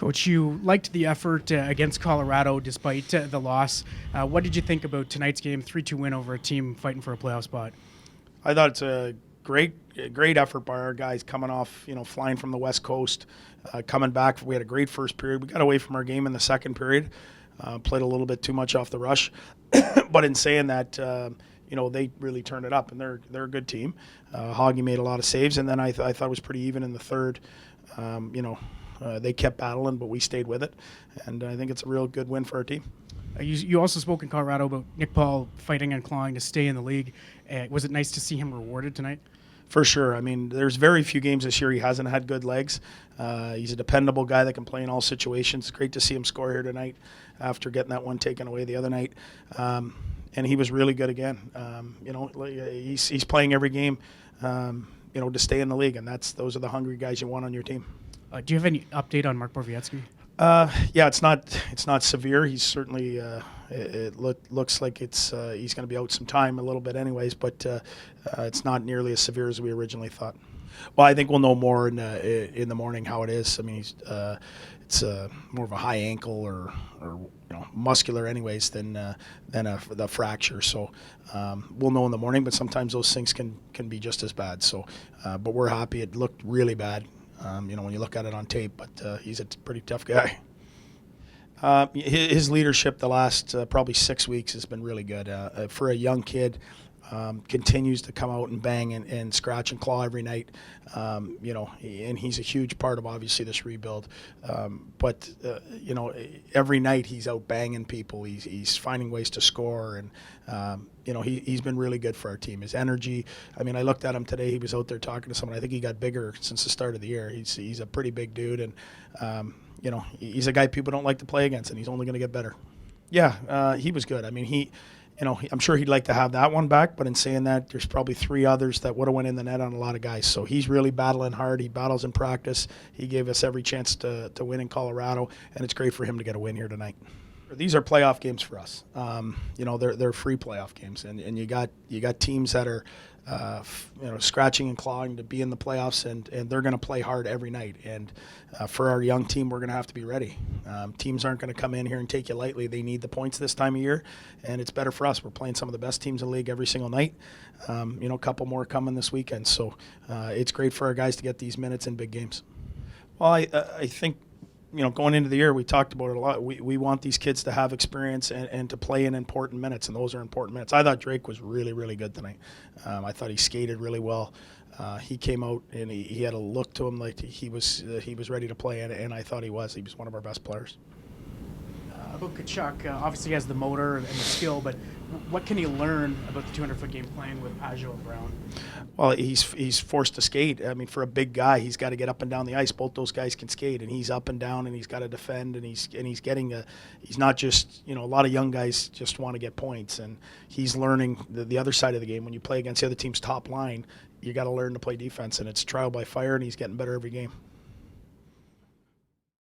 Coach, you liked the effort against Colorado despite the loss. What did you think about tonight's game, 3-2 win over a team fighting for a playoff spot? I thought it's a great effort by our guys coming off, flying from the West Coast, coming back. We had a great first period. We got away from our game in the second period, played a little bit too much off the rush. But in saying that, they really turned it up, and they're a good team. Hoggy made a lot of saves, and then I thought it was pretty even in the third. They kept battling, but we stayed with it, and I think it's a real good win for our team. You also spoke in Colorado about Nick Paul fighting and clawing to stay in the league. Was it nice to see him rewarded tonight? For sure. I mean, there's very few games this year he hasn't had good legs. He's a dependable guy that can play in all situations. It's great to see him score here tonight after getting that one taken away the other night. And he was really good again. He's playing every game, to stay in the league, and those are the hungry guys you want on your team. Do you have any update on Mark Borowiecki? Yeah, it's not severe. He's certainly looks like he's going to be out some time, a little bit anyways, but it's not nearly as severe as we originally thought. Well, I think we'll know more in the morning how it is. I mean, it's more of a high ankle or muscular anyways than the fracture. So we'll know in the morning, but sometimes those things can be just as bad. So, but we're happy. It looked really bad. When you look at it on tape, but he's a pretty tough guy. His leadership the last probably 6 weeks has been really good. For a young kid, continues to come out and bang and scratch and claw every night. And he's a huge part of obviously this rebuild. But every night he's out banging people. He's finding ways to score, and he's been really good for our team. His energy. I mean, I looked at him today. He was out there talking to someone. I think he got bigger since the start of the year. He's a pretty big dude, and he's a guy people don't like to play against, and he's only going to get better. Yeah, he was good. I mean, I'm sure he'd like to have that one back, but in saying that, there's probably 3 others that would have went in the net on a lot of guys. So he's really battling hard. He battles in practice. He gave us every chance to win in Colorado, and it's great for him to get a win here tonight. These are playoff games for us. They're free playoff games, and you got teams that are scratching and clawing to be in the playoffs, and they're going to play hard every night. And for our young team, we're going to have to be ready. Teams aren't going to come in here and take you lightly. They need the points this time of year, and it's better for us. We're playing some of the best teams in the league every single night. A couple more coming this weekend, so it's great for our guys to get these minutes in big games. Well, I think, going into the year, we talked about it a lot. We want these kids to have experience and to play in important minutes, and those are important minutes. I thought Drake was really, really good tonight. I thought he skated really well. He came out and he had a look to him like he was ready to play, and I thought he was. He was one of our best players. About Tkachuk, obviously he has the motor and the skill, but what can he learn about the 200-foot game playing with Pajot and Brown? Well, he's forced to skate. I mean, for a big guy, he's got to get up and down the ice. Both those guys can skate, and he's up and down, and he's got to defend, and he's getting he's not just, a lot of young guys just want to get points, and he's learning the other side of the game. When you play against the other team's top line, you got to learn to play defense, and it's trial by fire, and he's getting better every game.